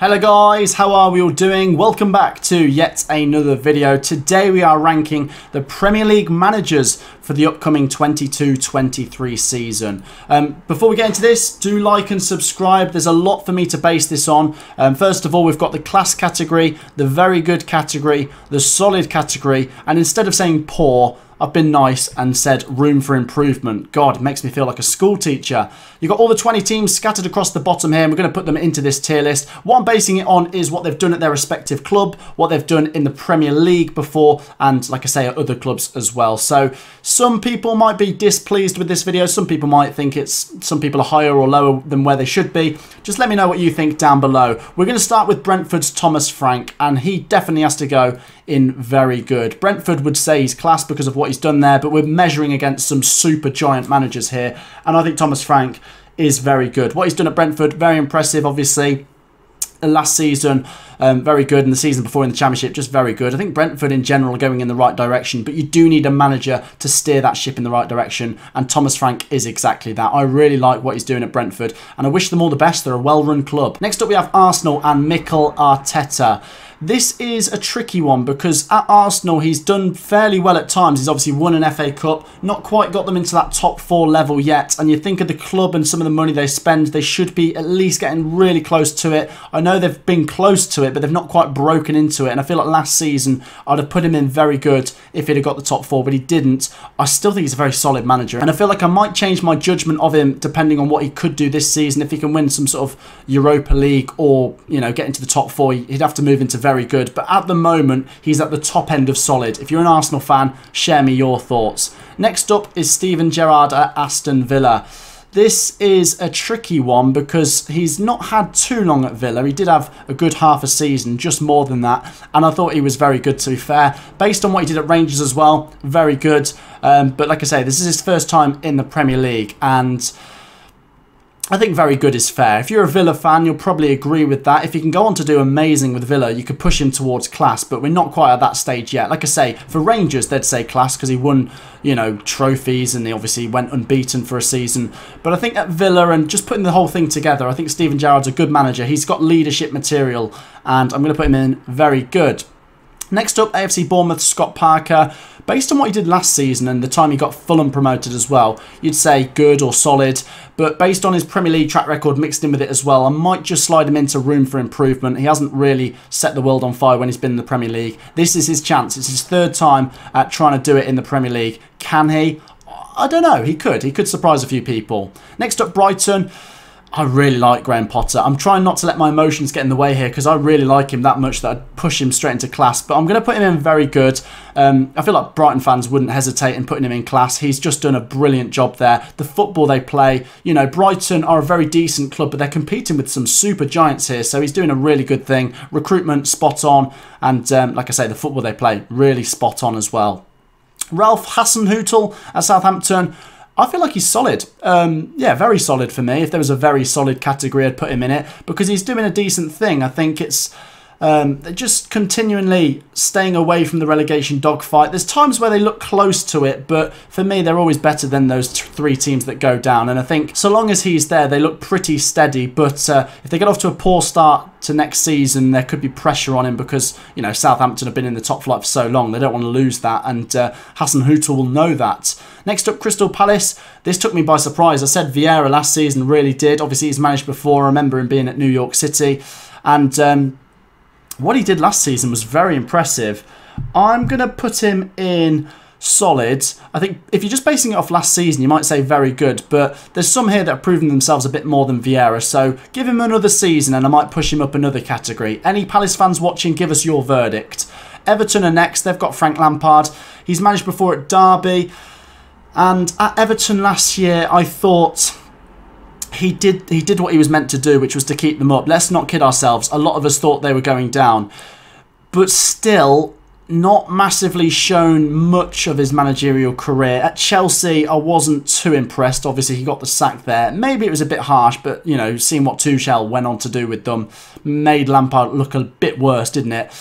Hello guys, how are we all doing? Welcome back to yet another video. Today we are ranking the Premier League managers for the upcoming 22-23 season. Before we get into this, do like and subscribe. There's a lot for me to base this on. First of all, we've got the class category, the very good category, the solid category, and instead of saying poor, I've been nice and said room for improvement. God, it makes me feel like a school teacher. You've got all the 20 teams scattered across the bottom here, and we're going to put them into this tier list. What I'm basing it on is what they've done at their respective club, what they've done in the Premier League before, and like I say, at other clubs as well. So some people might be displeased with this video. Some people might think some people are higher or lower than where they should be. Just let me know what you think down below. We're going to start with Brentford's Thomas Frank, and he definitely has to go in very good. Brentford would say he's class because of what he's done there, but we're measuring against some super giant managers here, and I think Thomas Frank is very good. What he's done at Brentford, very impressive, obviously. Last season, very good, and the season before in the Championship, just very good. I think Brentford in general are going in the right direction, but you do need a manager to steer that ship in the right direction, and Thomas Frank is exactly that. I really like what he's doing at Brentford, and I wish them all the best. They're a well-run club. Next up, we have Arsenal and Mikel Arteta. This is a tricky one because at Arsenal, he's done fairly well at times. He's obviously won an FA Cup, not quite got them into that top four level yet. And you think of the club and some of the money they spend, they should be at least getting really close to it. I know they've been close to it, but they've not quite broken into it. And I feel like last season, I'd have put him in very good if he'd have got the top four, but he didn't. I still think he's a very solid manager. And I feel like I might change my judgment of him depending on what he could do this season. If he can win some sort of Europa League or, you know, get into the top four, he'd have to move into very good, but at the moment he's at the top end of solid. If you're an Arsenal fan, share me your thoughts. Next up is Steven Gerrard at Aston Villa. This is a tricky one because he's not had too long at Villa. He did have a good half a season, just more than that, and I thought he was very good, to be fair. Based on what he did at Rangers as well, very good. But like I say, this is his first time in the Premier League, and I think very good is fair. If you're a Villa fan, you'll probably agree with that. If he can go on to do amazing with Villa, you could push him towards class, but we're not quite at that stage yet. Like I say, for Rangers, they'd say class because he won, you know, trophies and he obviously went unbeaten for a season. But I think at Villa and just putting the whole thing together, I think Steven Gerrard's a good manager. He's got leadership material, and I'm going to put him in very good. Next up, AFC Bournemouth, Scott Parker. Based on what he did last season and the time he got Fulham promoted as well, you'd say good or solid. But based on his Premier League track record mixed in with it as well, I might just slide him into room for improvement. He hasn't really set the world on fire when he's been in the Premier League. This is his chance. It's his third time at trying to do it in the Premier League. Can he? I don't know. He could. He could surprise a few people. Next up, Brighton. I really like Graham Potter. I'm trying not to let my emotions get in the way here because I really like him that much that I'd push him straight into class. But I'm going to put him in very good. I feel like Brighton fans wouldn't hesitate in putting him in class. He's just done a brilliant job there. The football they play, you know, Brighton are a very decent club, but they're competing with some super giants here. So he's doing a really good thing. Recruitment, spot on. And like I say, the football they play, really spot on as well. Ralph Hasenhüttl at Southampton. I feel like he's solid. Yeah, very solid for me. If there was a very solid category, I'd put him in it because he's doing a decent thing. I think it's just continually staying away from the relegation dogfight. There's times where they look close to it, but for me, they're always better than those three teams that go down. And I think so long as he's there, they look pretty steady. But if they get off to a poor start to next season, there could be pressure on him because, you know, Southampton have been in the top flight for so long. They don't want to lose that, and Hasenhüttl will know that. Next up, Crystal Palace. This took me by surprise. I said Vieira last season, really did. Obviously, he's managed before. I remember him being at New York City. And what he did last season was very impressive. I'm going to put him in solid. I think if you're just basing it off last season, you might say very good, but there's some here that have proven themselves a bit more than Vieira, so give him another season and I might push him up another category. Any Palace fans watching, give us your verdict. Everton are next. They've got Frank Lampard. He's managed before at Derby, and at Everton last year, I thought he did what he was meant to do, which was to keep them up. Let's not kid ourselves. A lot of us thought they were going down, but still not massively shown much of his managerial career. At Chelsea, I wasn't too impressed. Obviously, he got the sack there. Maybe it was a bit harsh, but, you know, seeing what Tuchel went on to do with them made Lampard look a bit worse, didn't it?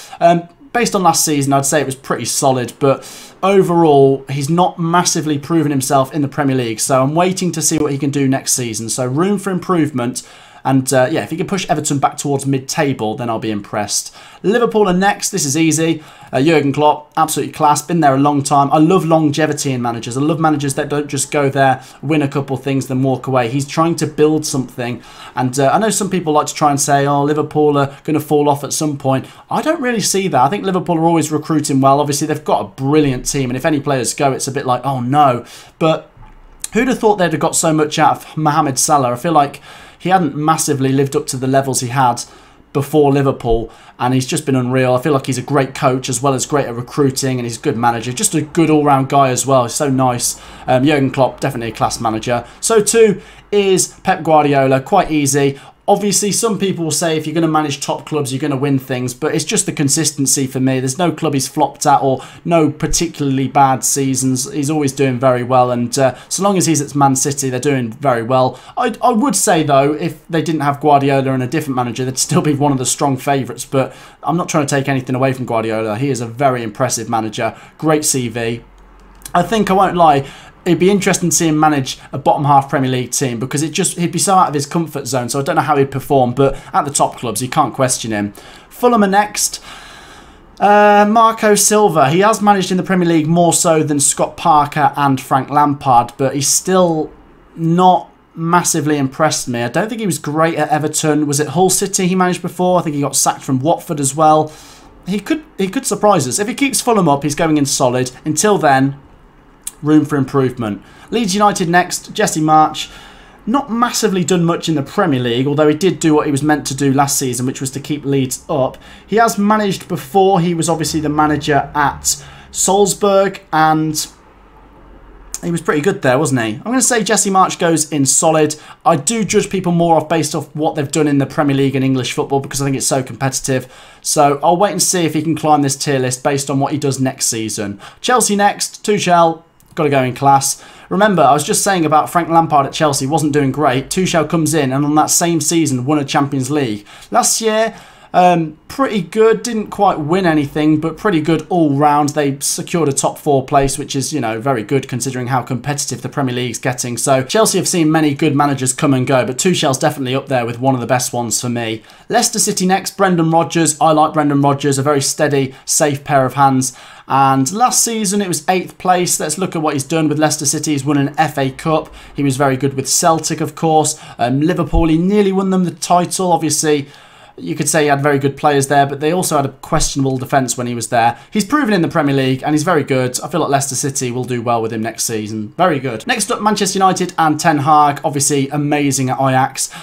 Based on last season, I'd say it was pretty solid, but overall, he's not massively proven himself in the Premier League, so I'm waiting to see what he can do next season. So room for improvement. And yeah, if he can push Everton back towards mid-table, then I'll be impressed. Liverpool are next. This is easy. Jurgen Klopp, absolutely class. Been there a long time. I love longevity in managers. I love managers that don't just go there, win a couple things, then walk away. He's trying to build something. And I know some people like to try and say, oh, Liverpool are going to fall off at some point. I don't really see that. I think Liverpool are always recruiting well. Obviously, they've got a brilliant team. And if any players go, it's a bit like, oh, no. But who'd have thought they'd have got so much out of Mohamed Salah? I feel like he hadn't massively lived up to the levels he had before Liverpool, and he's just been unreal. I feel like he's a great coach as well as great at recruiting, and he's a good manager, just a good all-round guy as well. He's so nice. Jurgen Klopp, definitely a class manager. So too is Pep Guardiola, quite easy. Obviously, some people will say if you're going to manage top clubs, you're going to win things, but it's just the consistency for me. There's no club he's flopped at or no particularly bad seasons. He's always doing very well, and so long as he's at Man City, they're doing very well. I would say, though, if they didn't have Guardiola and a different manager, they'd still be one of the strong favourites, but I'm not trying to take anything away from Guardiola. He is a very impressive manager, great CV. I think, I won't lie, it'd be interesting to see him manage a bottom half Premier League team because he'd be so out of his comfort zone, so I don't know how he'd perform, but at the top clubs you can't question him. Fulham are next. Marco Silva, he has managed in the Premier League more so than Scott Parker and Frank Lampard, but he's still not massively impressed me. I don't think he was great at Everton. Was it Hull City he managed before? I think he got sacked from Watford as well. He could surprise us. If he keeps Fulham up, he's going in solid. Until then, room for improvement. Leeds United next. Jesse March, not massively done much in the Premier League, although he did do what he was meant to do last season, which was to keep Leeds up. He has managed before. He was obviously the manager at Salzburg, and he was pretty good there, wasn't he? I'm going to say Jesse March goes in solid. I do judge people more off based off what they've done in the Premier League and English football because I think it's so competitive. So I'll wait and see if he can climb this tier list based on what he does next season. Chelsea next. Tuchel, got to go in class. Remember, I was just saying about Frank Lampard at Chelsea wasn't doing great. Tuchel comes in and on that same season won a Champions League. Last year, pretty good. Didn't quite win anything, but pretty good all round. They secured a top 4 place, which is, you know, very good considering how competitive the Premier League's getting. So Chelsea have seen many good managers come and go, but Tuchel's definitely up there with one of the best ones for me. Leicester City next. Brendon Rodgers. I like Brendon Rodgers. A very steady, safe pair of hands. And last season it was 8th place. Let's look at what he's done with Leicester City. He's won an FA Cup. He was very good with Celtic, of course. Liverpool, he nearly won them the title. Obviously, you could say he had very good players there, but they also had a questionable defence when he was there. He's proven in the Premier League, and he's very good. I feel like Leicester City will do well with him next season. Very good. Next up, Manchester United and Ten Hag. Obviously, amazing at Ajax.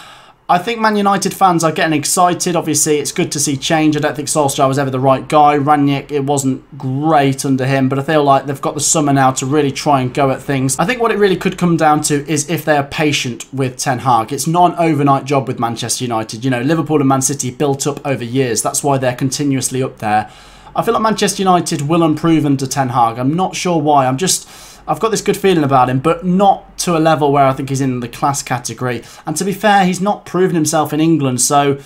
I think Man United fans are getting excited. Obviously, it's good to see change. I don't think Solskjaer was ever the right guy. Rangnick, it wasn't great under him, but I feel like they've got the summer now to really try and go at things. I think what it really could come down to is if they are patient with Ten Hag. It's not an overnight job with Manchester United. You know, Liverpool and Man City built up over years. That's why they're continuously up there. I feel like Manchester United will improve under Ten Hag. I'm not sure why. I've got this good feeling about him, but not to a level where I think he's in the class category. And to be fair, he's not proven himself in England, so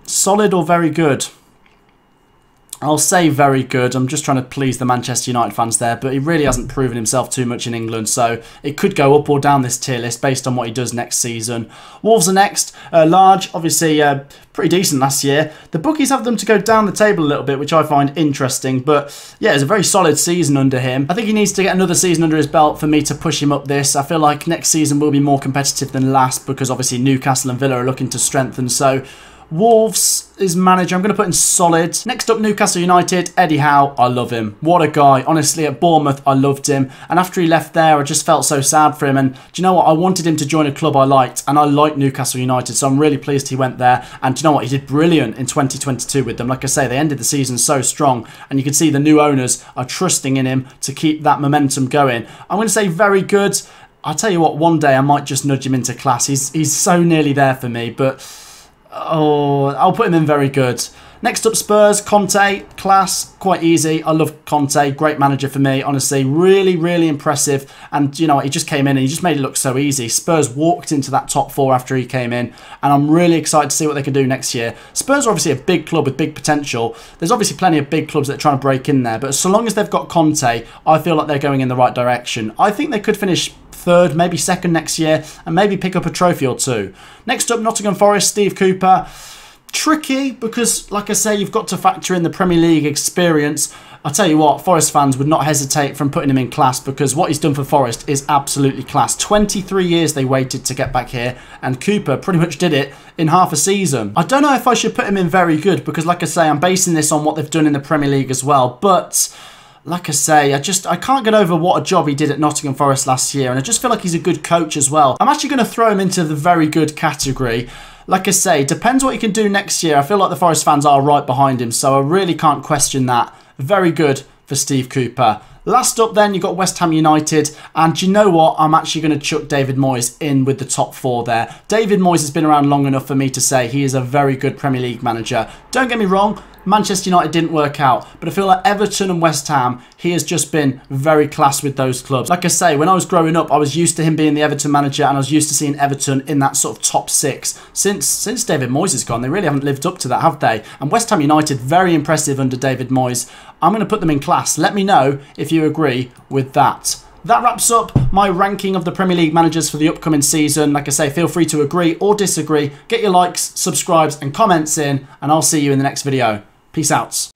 solid or very good? I'll say very good. I'm just trying to please the Manchester United fans there, but he really hasn't proven himself too much in England, so it could go up or down this tier list based on what he does next season. Wolves are next. Large, obviously pretty decent last year. The bookies have them to go down the table a little bit, which I find interesting, but yeah, it's a very solid season under him. I think he needs to get another season under his belt for me to push him up this. I feel like next season will be more competitive than last because obviously Newcastle and Villa are looking to strengthen, so Wolves is manager. I'm going to put in solid. Next up, Newcastle United. Eddie Howe. I love him. What a guy. Honestly, at Bournemouth, I loved him. And after he left there, I just felt so sad for him. And do you know what? I wanted him to join a club I liked. And I like Newcastle United. So I'm really pleased he went there. And do you know what? He did brilliant in 2022 with them. Like I say, they ended the season so strong. And you can see the new owners are trusting in him to keep that momentum going. I'm going to say very good. I'll tell you what, one day I might just nudge him into class. He's so nearly there for me. But oh, I'll put him in very good. Next up, Spurs, Conte, class, quite easy. I love Conte, great manager for me, honestly, really, really impressive. And you know, he just came in and he just made it look so easy. Spurs walked into that top 4 after he came in, and I'm really excited to see what they can do next year. Spurs are obviously a big club with big potential. There's obviously plenty of big clubs that are trying to break in there, but so long as they've got Conte, I feel like they're going in the right direction. I think they could finish 3rd, maybe 2nd next year, and maybe pick up a trophy or 2. Next up, Nottingham Forest, Steve Cooper. Tricky because, like I say, you've got to factor in the Premier League experience. I'll tell you what, Forest fans would not hesitate from putting him in class, because what he's done for Forest is absolutely class. 23 years they waited to get back here, and Cooper pretty much did it in half a season. I don't know if I should put him in very good, because like I say, I'm basing this on what they've done in the Premier League as well, but like I say, I can't get over what a job he did at Nottingham Forest last year, and I just feel like he's a good coach as well. I'm actually going to throw him into the very good category. Like I say, depends what he can do next year. I feel like the Forest fans are right behind him, so I really can't question that. Very good for Steve Cooper. Last up then, you've got West Ham United, and you know what? I'm actually going to chuck David Moyes in with the top 4 there. David Moyes has been around long enough for me to say he is a very good Premier League manager. Don't get me wrong, Manchester United didn't work out, but I feel like Everton and West Ham, he has just been very class with those clubs. Like I say, when I was growing up, I was used to him being the Everton manager, and I was used to seeing Everton in that sort of top 6. Since David Moyes has gone, they really haven't lived up to that, have they? And West Ham United, very impressive under David Moyes. I'm going to put them in class. Let me know if you agree with that. That wraps up my ranking of the Premier League managers for the upcoming season. Like I say, feel free to agree or disagree. Get your likes, subscribes and comments in, and I'll see you in the next video. Peace out.